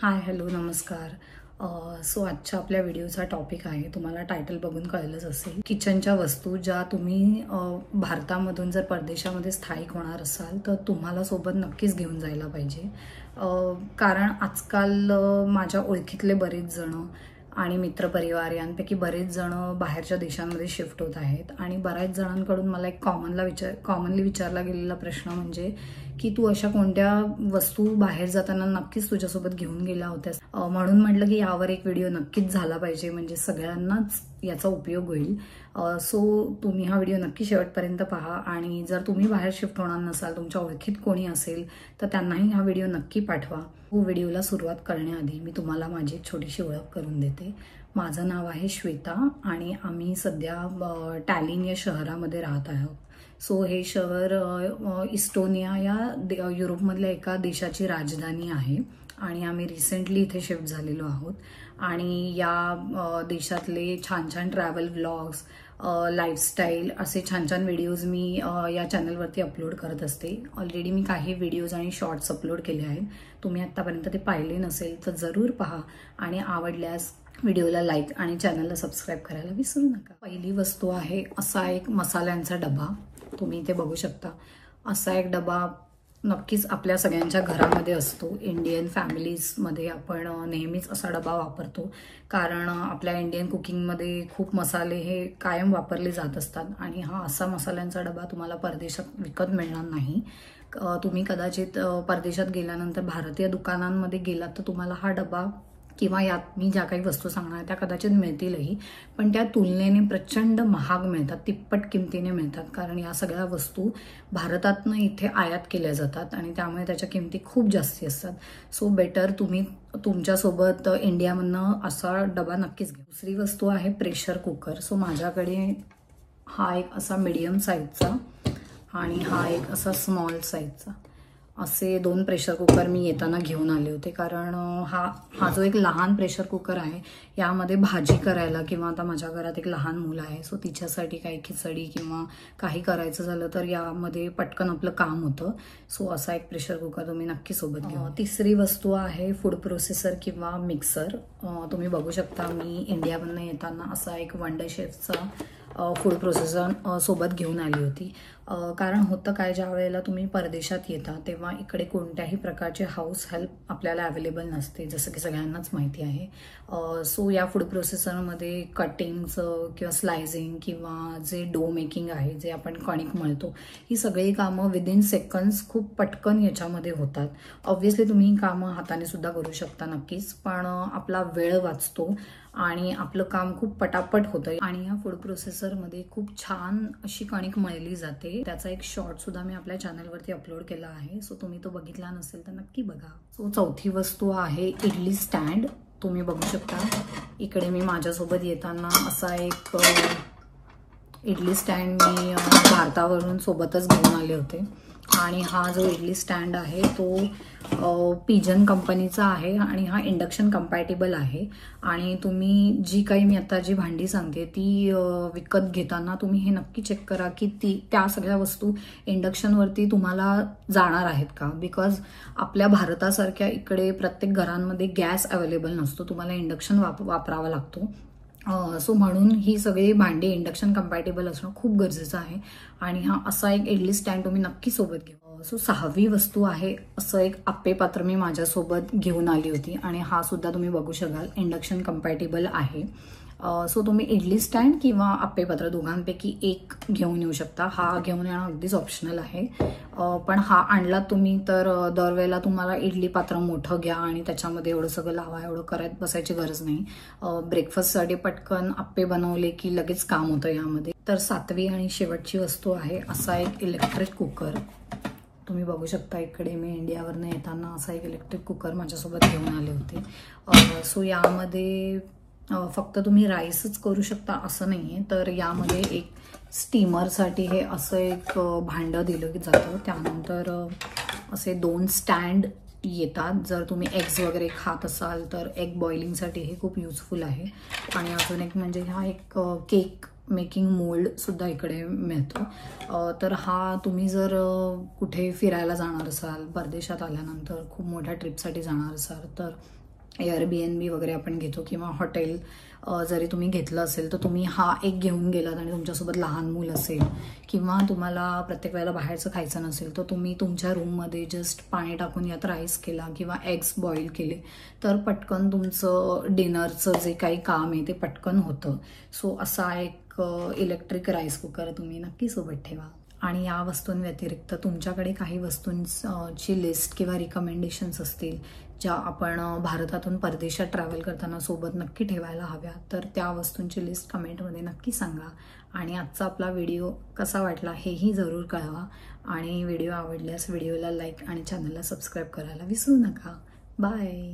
Hi hello नमस्कार. So आजच्या आपल्या व्हिडिओचा टॉपिक आहे, तुम्हाला टायटल बघून कळलंच असेल, किचनच्या वस्तू ज्या तुम्ही भारतामधून जर परदेशामध्ये स्थायिक होणार असाल तर तुम्हाला सोबत नक्कीच घेऊन जायला पाहिजे. कारण आजकाल माझ्या ओळखीतले बरेच जण आणि मित्रपरिवार यांपैकी बरेच जण बाहेरच्या देशांमध्ये शिफ्ट होत आहेत आणि बऱ्याच जणांकडून मला एक कॉमनली विचारला गेलेला प्रश्न म्हणजे की तू अशा कोणत्या वस्तू बाहेर जाताना नक्कीच तुझ्यासोबत घेऊन गेल्या होत्यास. म्हणून म्हटलं की यावर एक व्हिडिओ नक्कीच झाला पाहिजे, म्हणजे सगळ्यांनाच याचा उपयोग होईल. सो तुम्ही हा व्हिडिओ नक्की शेवटपर्यंत पहा आणि जर तुम्ही बाहेर शिफ्ट होणार नसाल, तुमच्या ओळखीत कोणी असेल तर त्यांनाही हा व्हिडिओ नक्की पाठवा. व्हिडिओला सुरुवात करण्याआधी मी तुम्हाला माझी एक छोटीशी ओळख करून देते. माझं नाव आहे श्वेता आणि आम्ही सध्या टॅलिन या शहरामध्ये राहत आहोत. सो हे शहर इस्टोनिया या युरोपमधल्या एका देशाची राजधानी आहे आणि आम्ही रिसेंटली इथे शिफ्ट झालेलो आहोत. आणि या देशातले छान छान ट्रॅव्हल व्लॉग्स, लाईफस्टाईल असे छान छान व्हिडिओज मी या चॅनलवरती अपलोड करत असते. ऑलरेडी मी काही व्हिडिओज आणि शॉर्ट्स अपलोड केले आहेत. तुम्ही आत्तापर्यंत ते पाहिले नसेल तर जरूर पहा आणि आवडल्यास व्हिडिओला लाईक आणि चॅनलला सबस्क्राईब करायला विसरू नका. पहिली वस्तू आहे असा एक मसाल्यांचा डबा. तुम्ही इथे बघू शकता. असा एक डबा नक्कीच आपल्या सगळ्यांच्या घरामध्ये असतो. इंडियन फॅमिलीजमध्ये आपण नेहमीच असा डबा वापरतो, कारण आपल्या इंडियन कुकिंगमध्ये खूप मसाले हे कायम वापरले जात असतात आणि हा असा मसाल्यांचा डबा तुम्हाला परदेशात विकत मिळणार नाही. तुम्ही कदाचित परदेशात गेल्यानंतर भारतीय दुकानांमध्ये गेलात तर तुम्हाला हा डबा किंवा यात मी ज्या काही वस्तू सांगणार त्या कदाचित मिळतीलही, पण त्या तुलनेने प्रचंड महाग मिळतात, तिप्पट किमतीने मिळतात, कारण या सगळ्या वस्तू भारतातनं इथे आयात केल्या जातात आणि त्यामुळे त्याच्या किमती खूप जास्ती असतात. सो बेटर तुम्ही तुमच्यासोबत इंडियामधनं असा डबा नक्कीच घ्या. दुसरी वस्तू आहे प्रेशर कुकर. सो माझ्याकडे हा एक असा मीडियम साईजचा आणि हा एक असा स्मॉल साईजचा असे 2 प्रेशर कुकर मी येताना घेऊन आले होते. कारण हा जो एक लहान प्रेशर कुकर आहे यामध्ये भाजी करायला, किंवा आता माझ्या घरात एक लहान मुलं आहे सो तिच्यासाठी काही खिचडी किंवा काही करायचं झालं तर यामध्ये पटकन आपलं काम होतं. सो असा एक प्रेशर कुकर तुम्ही नक्की सोबत घ्या. तिसरी वस्तू आहे फूड प्रोसेसर किंवा मिक्सर. तुम्ही बघू शकता मी इंडियामधनं येताना असा एक वंडर शेफचा फूड प्रोसेसर सोबत घेऊन आली होती. कारण होतं काय, ज्या वेळेला तुम्ही परदेशात येता तेव्हा इकडे कोणत्याही प्रकारचे हाऊस हेल्प आपल्याला अवेलेबल नसते, जसं की सगळ्यांनाच माहिती आहे. सो या फूड प्रोसेसरमध्ये कटिंगचं किंवा स्लायझिंग किंवा जे डो मेकिंग आहे, जे आपण कणिक मळतो, ही सगळी कामं विदिन सेकंड्स खूप पटकन याच्यामध्ये होतात. ऑब्व्हियसली तुम्ही ही कामं हाताने सुद्धा करू शकता नक्कीच, पण आपला वेळ वाचतो आणि आपलं काम खूप पटापट होतं. आणि या फूड प्रोसेसरमध्ये खूप छान अशी कणिक मळली जाते. त्याचा एक शॉर्ट सुद्धा मी आपल्या चॅनलवरती अपलोड केला आहे, सो तुम्ही तो बघितला नसेल तर नक्की बघा. सो चौथी वस्तू आहे इडली स्टँड. तुम्ही बघू शकता इकडे मी माझ्यासोबत येताना असा एक इडली स्टँड मी भारतावरून सोबतच घेऊन आले होते. आणि हा जो इडली स्टँड आहे तो पिजन कंपनीचा आहे आणि हा इंडक्शन कंपॅटेबल आहे. आणि तुम्ही मी आता जी भांडी सांगते ती विकत घेताना तुम्ही हे नक्की चेक करा की त्या सगळ्या वस्तू इंडक्शनवरती तुम्हाला जाणार आहेत का. बिकॉज आपल्या भारतासारख्या इकडे प्रत्येक घरांमध्ये गॅस अवेलेबल नसतो, तुम्हाला इंडक्शन वापरावा लागतो. सो म्हणून ही सगळी भांडी इंडक्शन कंपॅटेबल असणं खूप गरजेचं आहे. आणि हा असा एक इडली स्टँड तुम्ही नक्की सोबत घ्या. सो 6वी वस्तू आहे असं एक आप्पे पात्र मी माझ्यासोबत घेऊन आली होती आणि हा सुद्धा तुम्ही बघू शकाल इंडक्शन कंपॅटेबल आहे. सो तुम्ही इडली स्टँड किंवा आप्पे पात्र दोघांपैकी एक घेऊन येऊ शकता. हा घेऊन येणं अगदीच ऑप्शनल आहे, पण हा आणला तुम्ही तर दरवेळेला तुम्हाला इडली पात्र मोठं घ्या आणि त्याच्यामध्ये एवढं सगळं लावा, एवढं करत बसायची गरज नाही. ब्रेकफास्टसाठी पटकन आप्पे बनवले की लगेच काम होतं यामध्ये. तर 7वी आणि शेवटची वस्तू आहे असा एक इलेक्ट्रिक कुकर. तुम्ही बघू शकता इकडे मी इंडियावरनं येताना असा एक इलेक्ट्रिक कुकर माझ्यासोबत घेऊन आले होते. सो यामध्ये फक्त तुम्ही राईसच करू शकता असं नाहीये, तर यामध्ये एक स्टीमरसाठी हे असं एक भांडं दिलं जातं. त्यानंतर असे 2 स्टँड येतात. जर तुम्ही एग्स वगैरे खात असाल तर एग बॉइलिंगसाठी हे खूप युजफुल आहे. आणि अजून एक म्हणजे हा एक केक मेकिंग मोल्ड सुद्धा इकडे मिळतो. तर हा तुम्ही जर कुठे फिरायला जाणार असाल, परदेशात आल्यानंतर खूप मोठ्या ट्रिपसाठी जाणार असाल तर Airbnb वगैरे आपण घेतो किंवा हॉटेल जरी तुम्ही घेतलं असेल तर तुम्ही हा एक घेऊन गेलात आणि तुमच्यासोबत लहान मूल असेल किंवा तुम्हाला प्रत्येक वेळेला बाहेरचं खायचं नसेल तर तुम्ही तुमच्या रूममध्ये जस्ट पाणी टाकून यात राईस केला किंवा एग्स बॉईल केले तर पटकन तुमचं डिनरचं जे काही काम आहे ते पटकन होतं. सो असा एक इलेक्ट्रिक राईस कुकर तुम्ही नक्की सोबत ठेवा. आणि या वस्तूंव्यतिरिक्त तुमच्याकडे काही वस्तूंची लिस्ट किंवा रिकमेंडेशन्स असतील ज्या आपण भारतातून परदेशात ट्रॅव्हल करताना सोबत नक्की ठेवायला हव्या तर त्या वस्तूंची लिस्ट कमेंटमध्ये नक्की सांगा. आणि आजचा आपला व्हिडिओ कसा वाटला हेही जरूर कळवा. आणि व्हिडिओ आवडल्यास व्हिडिओला लाईक आणि चॅनलला सबस्क्राईब करायला विसरू नका. बाय.